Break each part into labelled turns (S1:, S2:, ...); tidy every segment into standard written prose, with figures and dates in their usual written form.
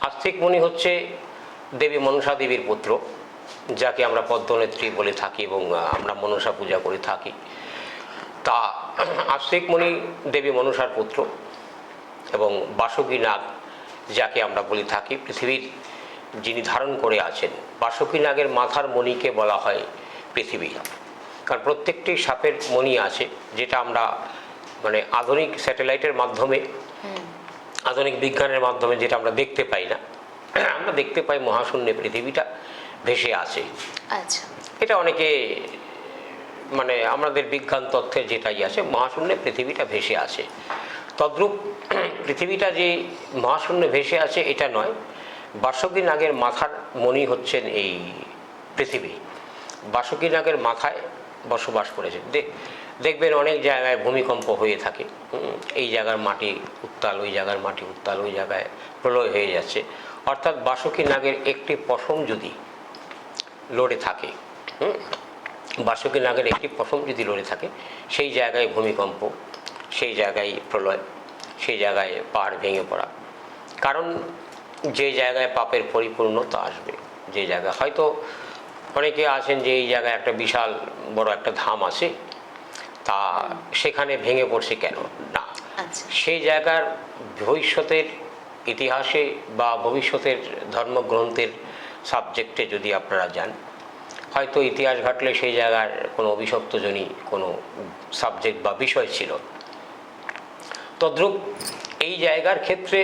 S1: আস্তিক মুনি হচ্ছে দেবী মনসা দেবীর পুত্র, যাকে আমরা পদ্মনেত্রী বলে থাকি এবং আমরা মনসা পূজা করে থাকি। তা আস্তিক মুনি দেবী মনসার পুত্র এবং বাসুকী নাগ, যাকে আমরা বলে থাকি পৃথিবীর যিনি ধারণ করে আছেন। বাসুকী নাগের মাথার মণিকে বলা হয় পৃথিবী, কারণ প্রত্যেকটি সাপের মণি আছে, যেটা আমরা মানে আধুনিক স্যাটেলাইটের মাধ্যমে, আধুনিক বিজ্ঞানের মাধ্যমে যেটা আমরা দেখতে পাই না, আমরা দেখতে পাই মহাশূন্যে পৃথিবীটা ভেসে আছে।
S2: আচ্ছা,
S1: এটা অনেকে মানে আমাদের বিজ্ঞান তথ্যের যেটাই আছে, মহাশূন্যে পৃথিবীটা ভেসে আছে। তদ্রূপ পৃথিবীটা যে মহাশূন্যে ভেসে আছে এটা নয়, বাসুকী নাগের মাথার মণি হচ্ছেন এই পৃথিবী। বাসুকী নাগের মাথায় বসবাস করেছেন। দেখবেন অনেক জায়গায় ভূমিকম্প হয়ে থাকে, এই জায়গার মাটি উত্তাল, ওই জায়গার মাটি উত্তাল, ওই জায়গায় প্রলয় হয়ে যাচ্ছে। অর্থাৎ বাসুকী নাগের একটি পশম যদি লড়ে থাকে, বাসুকী নাগের একটি পশম যদি লড়ে থাকে, সেই জায়গায় ভূমিকম্প, সেই জায়গায় প্রলয়, সেই জায়গায় পাহাড় ভেঙে পড়া। কারণ যে জায়গায় পাপের পরিপূর্ণতা আসবে, যে জায়গায় হয়তো অনেকে আছেন যে এই জায়গায় একটা বিশাল বড় একটা ধাম আছে, তা সেখানে ভেঙে পড়ছে কেন না, সেই জায়গার ভবিষ্যতের ইতিহাসে বা ভবিষ্যতের ধর্মগ্রন্থের সাবজেক্টে যদি আপনারা যান, হয়তো ইতিহাস ঘাটলে সেই জায়গার কোনো অভিশপ্তজনী কোনো সাবজেক্ট বা বিষয় ছিল। তদ্রূপ এই জায়গার ক্ষেত্রে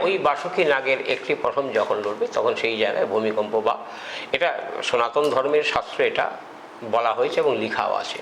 S1: ওই বাসুকী নাগের একটি পশম যখন লড়বে, তখন সেই জায়গায় ভূমিকম্প, বা এটা সনাতন ধর্মের শাস্ত্রে এটা বলা হয়েছে এবং লেখাও আছে।